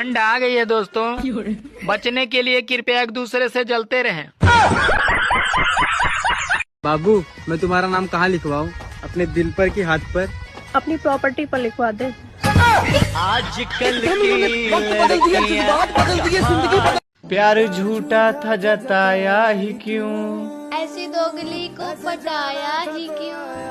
ठंड आ गई है दोस्तों, बचने के लिए कृपया एक दूसरे से जलते रहें। बाबू, मैं तुम्हारा नाम कहाँ लिखवाऊँ? अपने दिल पर कि हाथ पर? अपनी प्रॉपर्टी पर लिखवा दे। आजकल की प्यार झूठा था जताया ही क्यों, ऐसी दोगली को पटाया ही क्यों।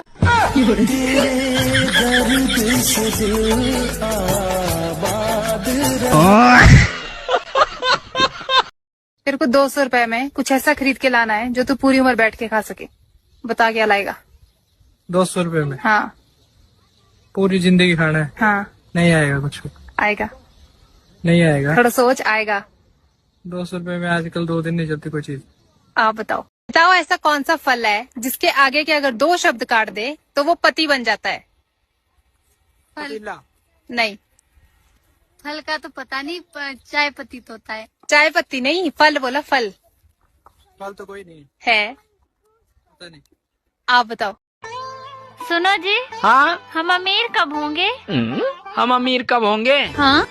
तेरे को 200 रुपए में कुछ ऐसा खरीद के लाना है जो तू पूरी उम्र बैठ के खा सके। बता क्या लाएगा? 200 रुपए में? हाँ। पूरी जिंदगी खाना है? हाँ। नहीं आएगा कुछ? आएगा। नहीं आएगा? थोड़ा सोच, आएगा। 200 रुपए में आजकल 2 दिन नहीं चलती कोई चीज। आप बताओ ऐसा कौन सा फल है जिसके आगे के अगर 2 शब्द काट दे तो वो पति बन जाता है? फल नहीं। फल का तो पता नहीं, चाय पत्ती तो होता है। चाय पत्ती नहीं, फल बोला, फल। फल तो कोई नहीं है। पता नहीं। आप बताओ। सुनो जी। हाँ, हम अमीर कब होंगे? हम अमीर कब होंगे? हाँ।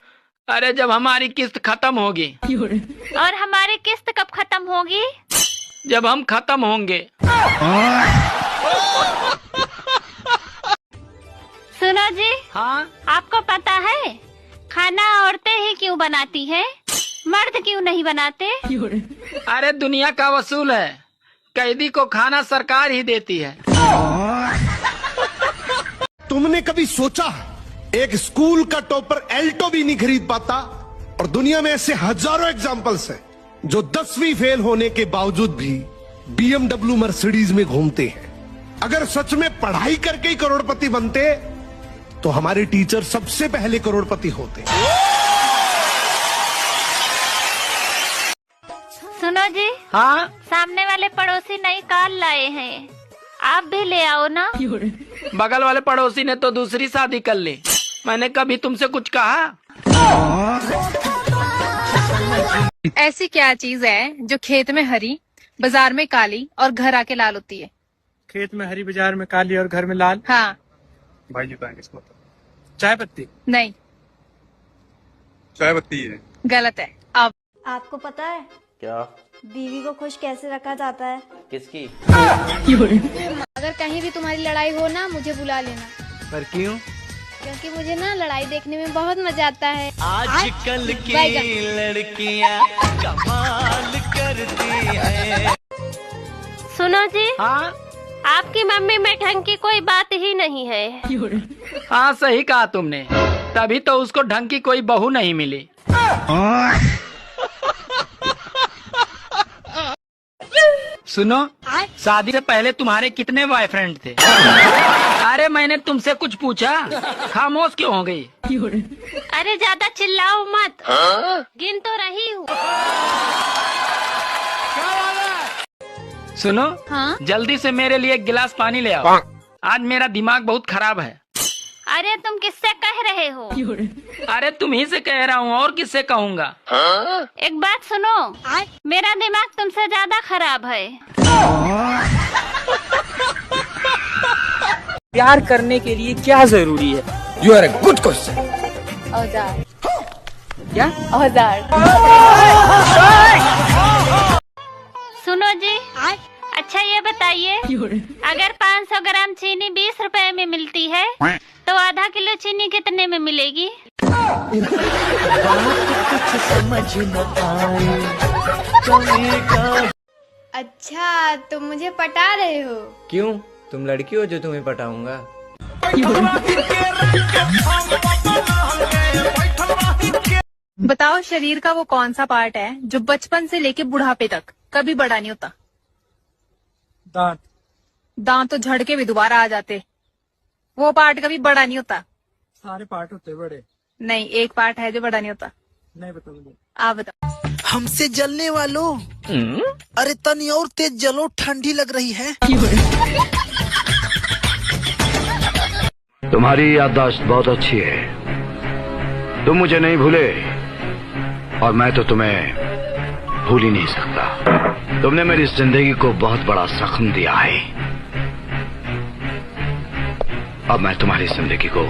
अरे जब हमारी किस्त खत्म होगी। और हमारी किस्त कब खत्म होगी? जब हम खत्म होंगे। सुनो जी। हाँ, आपको पता है खाना औरतें ही क्यों बनाती हैं, मर्द क्यों नहीं बनाते? अरे दुनिया का वसूल है, कैदी को खाना सरकार ही देती है। तुमने कभी सोचा एक स्कूल का टॉपर एल्टो भी नहीं खरीद पाता, और दुनिया में ऐसे हजारों एग्जाम्पल्स हैं जो 10वीं फेल होने के बावजूद भी BMW मर्सिडीज में घूमते हैं। अगर सच में पढ़ाई करके ही करोड़पति बनते तो हमारे टीचर सबसे पहले करोड़पति होते। सुनो जी। हाँ, सामने वाले पड़ोसी नई कार लाए हैं, आप भी ले आओ ना। बगल वाले पड़ोसी ने तो दूसरी शादी कर ली, मैंने कभी तुमसे कुछ कहा? ऐसी क्या चीज है जो खेत में हरी, बाजार में काली और घर आके लाल होती है? खेत में हरी, बाजार में काली और घर में लाल? हाँ। भाई जी बताएंगे इसको। चाय पत्ती? नहीं। चाय पत्ती है। गलत है। आप आपको पता है क्या? बीवी को खुश कैसे रखा जाता है? किसकी? अगर कहीं भी तुम्हारी लड़ाई हो ना, मुझे बुला लेना। पर क्यों? क्योंकि मुझे ना लड़ाई देखने में बहुत मजा आता है। आजकल की लड़कियां कमाल करती हैं। सुनो जी। हाँ, आपकी मम्मी में ढंग की कोई बात ही नहीं है। हाँ सही कहा तुमने, तभी तो उसको ढंग की कोई बहू नहीं मिली। सुनो, शादी से पहले तुम्हारे कितने बॉयफ्रेंड थे? अरे मैंने तुमसे कुछ पूछा, खामोश क्यों हो गई? अरे ज्यादा चिल्लाओ मत। गिन तो रही हूँ। सुनो। हाँ? जल्दी से मेरे लिए एक गिलास पानी ले आओ, आज मेरा दिमाग बहुत खराब है। अरे तुम किससे कह रहे हो? अरे तुम ही से कह रहा हूँ, और किससे कहूँगा? एक बात सुनो, मेरा दिमाग तुमसे ज्यादा खराब है। प्यार करने के लिए क्या जरूरी है? You are a good question. औजार। क्या? औजार। सुनो जी। अच्छा ये बताइए, अगर 500 ग्राम चीनी 20 रुपए में मिलती है तो आधा किलो चीनी कितने में मिलेगी? अच्छा, तुम मुझे पटा रहे हो? क्यों? तुम लड़की हो जो तुम्हें पटाऊंगा? बताओ, शरीर का वो कौन सा पार्ट है जो बचपन से लेके बुढ़ापे तक कभी बड़ा नहीं होता? दांत। दांत तो झड़ के भी दोबारा आ जाते, वो पार्ट कभी बड़ा नहीं होता। सारे पार्ट होते बड़े। नहीं, एक पार्ट है जो बड़ा नहीं होता। नहीं बताऊंगा। आप बताओ। हमसे जलने वालों, अरे तनी और तेज जलो, ठंडी लग रही है। तुम्हारी याददाश्त बहुत अच्छी है, तुम मुझे नहीं भूले और मैं तो तुम्हें भूल ही नहीं सकता। तुमने मेरी जिंदगी को बहुत बड़ा जख्म दिया है, अब मैं तुम्हारी जिंदगी को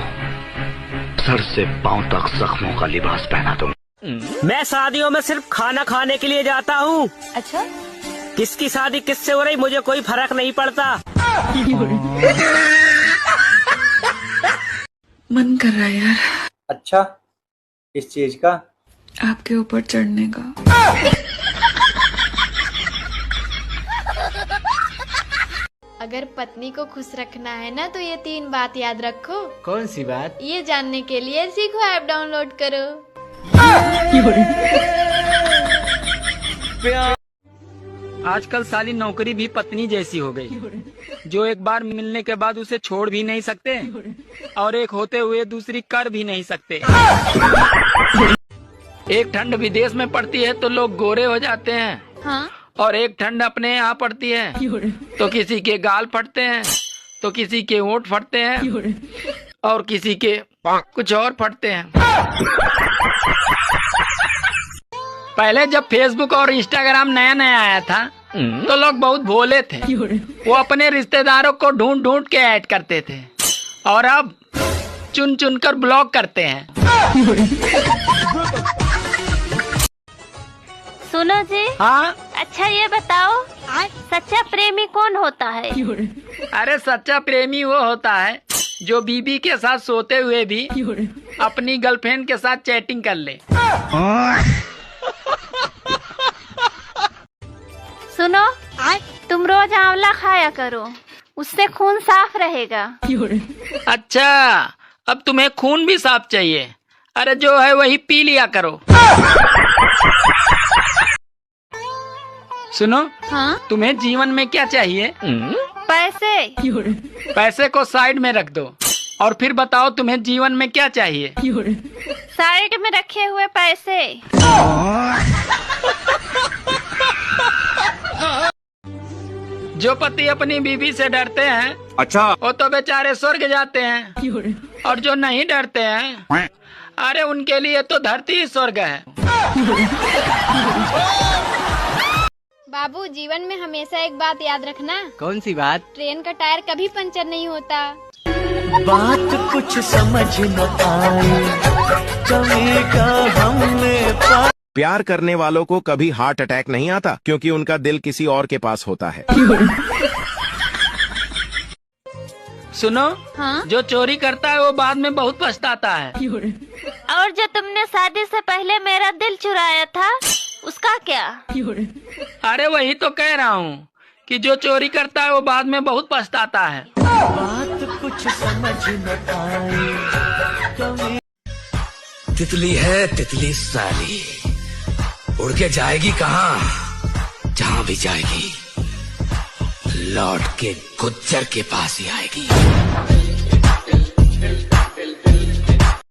सर से पांव तक जख्मों का लिबास पहना दूंगा। मैं शादियों में सिर्फ खाना खाने के लिए जाता हूँ। अच्छा, किसकी शादी किससे हो रही मुझे कोई फर्क नहीं पड़ता। मन कर रहा है यार अच्छा, किस चीज का? आपके ऊपर चढ़ने का। अगर पत्नी को खुश रखना है ना तो ये 3 बात याद रखो। कौन सी बात? ये जानने के लिए सीखो ऐप डाउनलोड करो। आजकल साली नौकरी भी पत्नी जैसी हो गई, जो एक बार मिलने के बाद उसे छोड़ भी नहीं सकते और एक होते हुए दूसरी कर भी नहीं सकते। एक ठंड विदेश में पड़ती है तो लोग गोरे हो जाते हैं, हाँ? और एक ठंड अपने यहाँ पड़ती है तो किसी के गाल फटते हैं, तो किसी के होंठ फटते हैं और किसी के कुछ और फटते हैं। पहले जब फेसबुक और इंस्टाग्राम नया नया आया था तो लोग बहुत भोले थे, वो अपने रिश्तेदारों को ढूंढ ढूंढ के ऐड करते थे और अब चुन चुन कर ब्लॉक करते हैं। सुनो जी। हाँ, अच्छा ये बताओ, सच्चा प्रेमी कौन होता है? अरे सच्चा प्रेमी वो होता है जो बीबी के साथ सोते हुए भी अपनी गर्लफ्रेंड के साथ चैटिंग कर ले। सुनो, तुम रोज आंवला खाया करो, उससे खून साफ रहेगा। अच्छा, अब तुम्हें खून भी साफ चाहिए? अरे जो है वही पी लिया करो। सुनो, हाँ? तुम्हें जीवन में क्या चाहिए? पैसे। पैसे को साइड में रख दो और फिर बताओ तुम्हें जीवन में क्या चाहिए? साइड में रखे हुए पैसे। जो पति अपनी बीवी से डरते हैं, अच्छा, वो तो बेचारे स्वर्ग जाते हैं, और जो नहीं डरते हैं, अरे उनके लिए तो धरती ही स्वर्ग है। बाबू, जीवन में हमेशा एक बात याद रखना। कौन सी बात? ट्रेन का टायर कभी पंचर नहीं होता। बात कुछ समझ न आए, कभी का हमने प्यार करने वालों को कभी हार्ट अटैक नहीं आता, क्योंकि उनका दिल किसी और के पास होता है। सुनो, हाँ? जो चोरी करता है वो बाद में बहुत पछताता है। और जो तुमने शादी से पहले मेरा दिल चुराया था, उसका क्या? अरे वही तो कह रहा हूँ कि जो चोरी करता है वो बाद में बहुत पछताता है। बात कुछ समझ न आए। तितली है तितली साली, उड़ के जाएगी कहाँ? जहाँ भी जाएगी लौट के गुज्जर के पास ही आएगी।